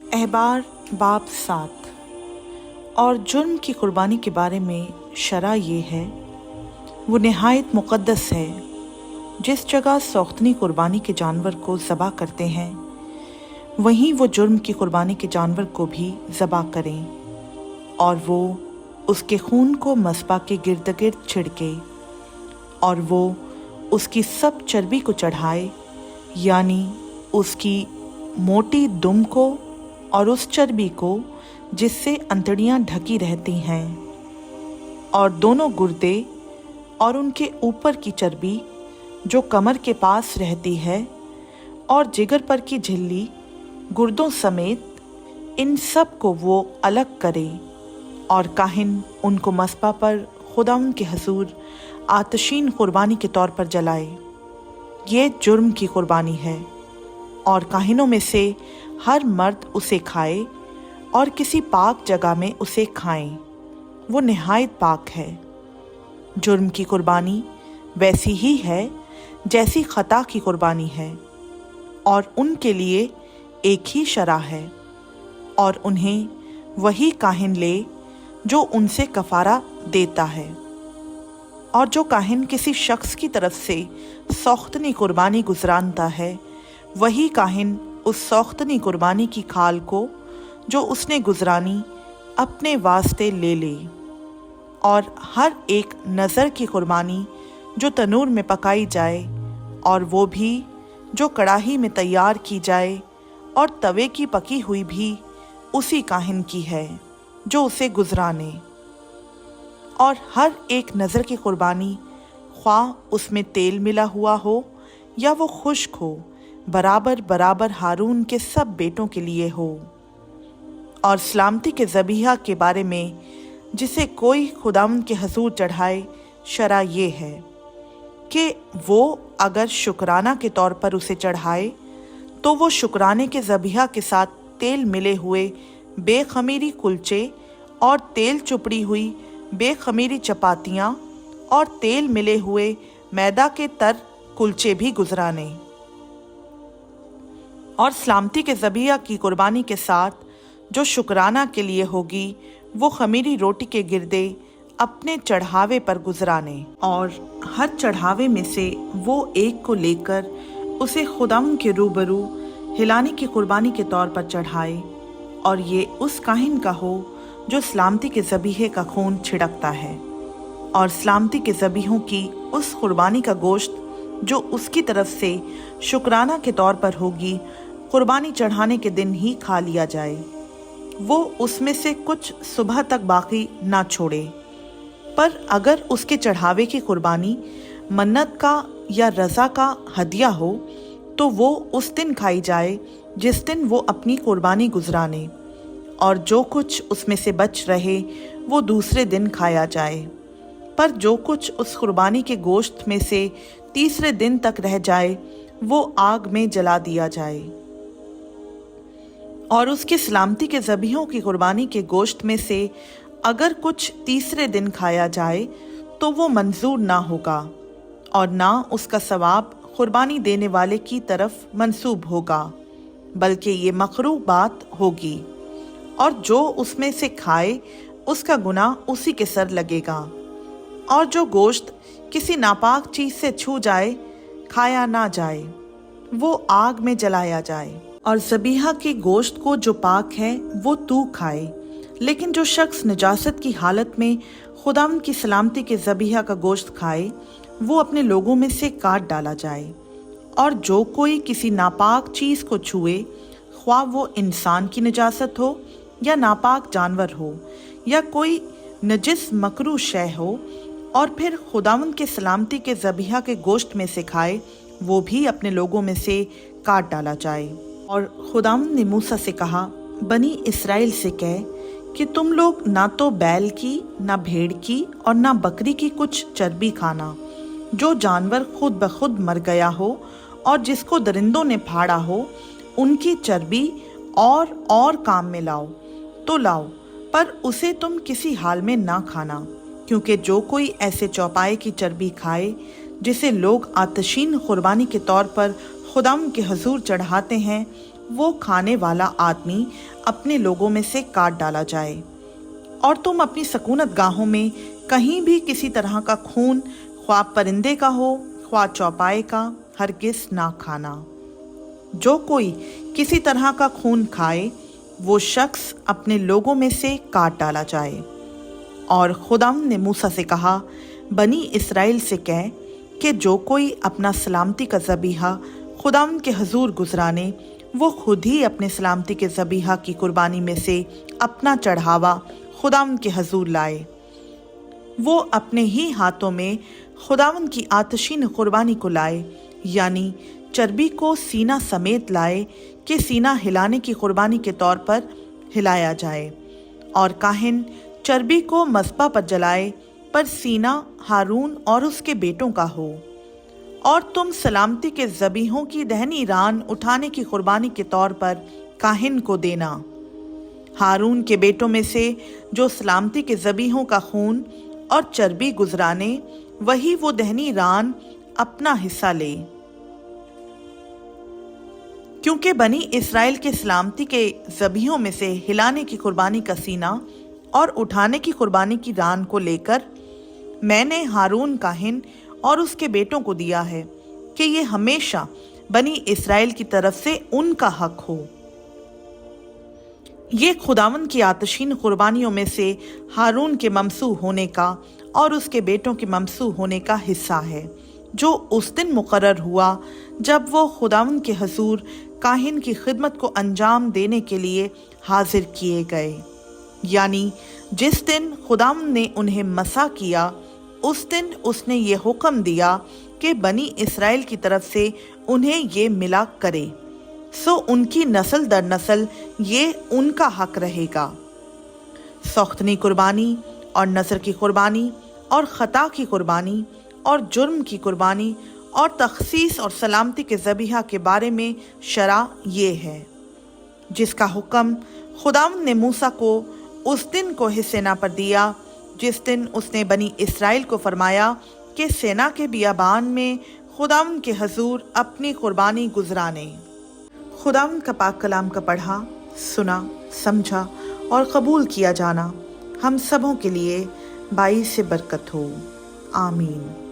अहबार बाब 7। और जुर्म की कुर्बानी के बारे में शरअ ये है, वो नहायत मुक़द्दस है। जिस जगह सौख्तनी कुर्बानी के जानवर को ज़बह करते हैं, वहीं वो जुर्म की कुर्बानी के जानवर को भी ज़बह करें, और वो उसके खून को मस्बा के गिर्द गिर्द छिड़के, और वो उसकी सब चर्बी को चढ़ाए, यानी उसकी मोटी दुम को और उस चर्बी को जिससे अंतड़ियाँ ढकी रहती हैं, और दोनों गुर्दे और उनके ऊपर की चर्बी जो कमर के पास रहती है, और जिगर पर की झिल्ली गुर्दों समेत, इन सब को वो अलग करे, और काहिन उनको मस्बा पर खुदावंद के हजूर आतशीन कुर्बानी के तौर पर जलाए। ये जुर्म की कुर्बानी है, और काहिनों में से हर मर्द उसे खाए और किसी पाक जगह में उसे खाएं। वो नहायत पाक है। जुर्म की कुर्बानी वैसी ही है जैसी खता की कुर्बानी है, और उनके लिए एक ही शरअ है, और उन्हें वही काहिन ले जो उनसे कफारा देता है। और जो काहिन किसी शख्स की तरफ से सौख्तनी कुर्बानी गुजरानता है, वही काहिन उस सौख्तनी कुर्बानी की खाल को जो उसने गुजरानी अपने वास्ते ले ले। और हर एक नज़र की कुर्बानी जो तनूर में पकाई जाए, और वो भी जो कड़ाही में तैयार की जाए, और तवे की पकी हुई भी उसी काहिन की है जो उसे गुजराने। और हर एक नज़र की कुर्बानी, ख्वाह उसमें तेल मिला हुआ हो या वो खुश्क हो, बराबर बराबर हारून के सब बेटों के लिए हो। और सलामती के ज़बीहा के बारे में जिसे कोई खुदावंद के हजूर चढ़ाए, शरअ ये है कि वो अगर शुक्राना के तौर पर उसे चढ़ाए, तो वो शुक्राने के ज़बीहा के साथ तेल मिले हुए बेखमीरी कुलचे और तेल चुपड़ी हुई बेखमीरी चपातियाँ और तेल मिले हुए मैदा के तर कुलचे भी गुजराने। और सलामती के ज़बीहा की कुर्बानी के साथ जो शुक्राना के लिए होगी, वो खमीरी रोटी के गिरदे अपने चढ़ावे पर गुजराने, और हर चढ़ावे में से वो एक को लेकर उसे खुदावंद के रूबरू हिलाने की कुर्बानी के तौर पर चढ़ाए। और ये उस काहिन का हो जो सलामती के ज़बीहे का खून छिड़कता है, और सलामती के ज़बीहों की उस कुर्बानी का गोश्त जो उसकी तरफ से शुक्राना के तौर पर होगी, कुर्बानी चढ़ाने के दिन ही खा लिया जाए। वो उसमें से कुछ सुबह तक बाकी ना छोड़े। पर अगर उसके चढ़ावे की कुर्बानी मन्नत का या रज़ा का हदिया हो, तो वो उस दिन खाई जाए जिस दिन वो अपनी कुर्बानी गुजराने, और जो कुछ उसमें से बच रहे वो दूसरे दिन खाया जाए। पर जो कुछ उस कुर्बानी के गोश्त में से तीसरे दिन तक रह जाए, वो आग में जला दिया जाए। और उसके सलामती के ज़बीहों की कुर्बानी के गोश्त में से अगर कुछ तीसरे दिन खाया जाए, तो वो मंजूर ना होगा, और ना उसका सवाब कुर्बानी देने वाले की तरफ मंसूब होगा, बल्कि ये मकरूह बात होगी। और जो उसमें से खाए, उसका गुनाह उसी के सर लगेगा। और जो गोश्त किसी नापाक चीज़ से छू जाए, खाया ना जाए, वो आग में जलाया जाए। और ज़बीहा के गोश्त को जो पाक है वो तू खाए, लेकिन जो शख्स निजासत की हालत में खुदावंद की सलामती के ज़बीहा का गोश्त खाए, वो अपने लोगों में से काट डाला जाए। और जो कोई किसी नापाक चीज़ को छुए, ख्वाह वो इंसान की निजासत हो या नापाक जानवर हो या कोई नजिस मकरूह शय हो, और फिर खुदावंद के सलामती के ज़बीहा के गोश्त में से खाए, वो भी अपने लोगों में से काट डाला जाए। और खुदावंद ने मूसा से कहा, बनी इस्राएल से कह कि तुम लोग ना तो बैल की, ना भेड़ की और ना बकरी की कुछ चर्बी खाना। जो जानवर खुद ब खुद मर गया हो और जिसको दरिंदों ने फाड़ा हो, उनकी चर्बी और काम में लाओ तो लाओ, पर उसे तुम किसी हाल में ना खाना, क्योंकि जो कोई ऐसे चौपाए की चर्बी खाए जिसे लोग आतशीन कुर्बानी के तौर पर खुदावंद के हजूर चढ़ाते हैं, वो खाने वाला आदमी अपने लोगों में से काट डाला जाए। और तुम अपनी सकूनत गाहों में कहीं भी किसी तरह का खून, ख्वाह परिंदे का हो ख्वाह चौपाए का, हरगिज ना खाना। जो कोई किसी तरह का खून खाए वो शख्स अपने लोगों में से काट डाला जाए। और खुदावंद ने मूसा से कहा, बनी इसराइल से कह कि जो कोई अपना सलामती का ज़बीहा खुदावंद के हजूर गुजराने, वो खुद ही अपने सलामती के ज़बीहा की कुर्बानी में से अपना चढ़ावा खुदावंद के हजूर लाए। वो अपने ही हाथों में खुदावंद की आतशीन कुर्बानी को लाए, यानी चर्बी को सीना समेत लाए कि सीना हिलाने की कुर्बानी के तौर पर हिलाया जाए। और काहिन चर्बी को मस्बा पर जलाए, पर सीना हारून और उसके बेटों का हो। और तुम सलामती के ज़बीहों की दहनी रान उठाने की कुर्बानी के तौर पर काहिन को देना। हारून के बेटों में से जो सलामती के ज़बीहों का खून और चर्बी गुजराने, वही वो दहनी रान अपना हिस्सा ले। क्योंकि बनी इसराइल के सलामती के ज़बीहों में से हिलाने की कुर्बानी का सीना और उठाने की कुर्बानी की रान को लेकर मैंने हारून काहिन और उसके बेटों को दिया है कि ये हमेशा बनी इसराइल की तरफ से उनका हक हो। ये खुदावंद की आतशीन कुर्बानियों में से हारून के ममसू होने का और उसके बेटों के ममसू होने का हिस्सा है, जो उस दिन मुकर्रर हुआ जब वो खुदावंद के हजूर काहिन की खिदमत को अंजाम देने के लिए हाजिर किए गए। यानी जिस दिन खुदावंद ने उन्हें मसा किया, उस दिन उसने ये हुक्म दिया कि बनी इसराइल की तरफ से उन्हें ये मिला करे, सो उनकी नस्ल दर नस्ल ये उनका हक रहेगा। सौख्तनी कुर्बानी और नज़र की कुर्बानी और ख़ता की कुर्बानी और जुर्म की कुर्बानी और तखसीस और सलामती के ज़बीहा के बारे में शरा ये है, जिसका हुक्म खुदावंद ने मूसा को उस दिन को सेना पर दिया जिस दिन उसने बनी इसराइल को फरमाया कि सेना के बियाबान में खुदावंद के हजूर अपनी कुर्बानी गुजराने। खुदावंद का पाक कलाम का पढ़ा, सुना, समझा और कबूल किया जाना हम सबों के लिए बाइस से बरकत हो। आमीन।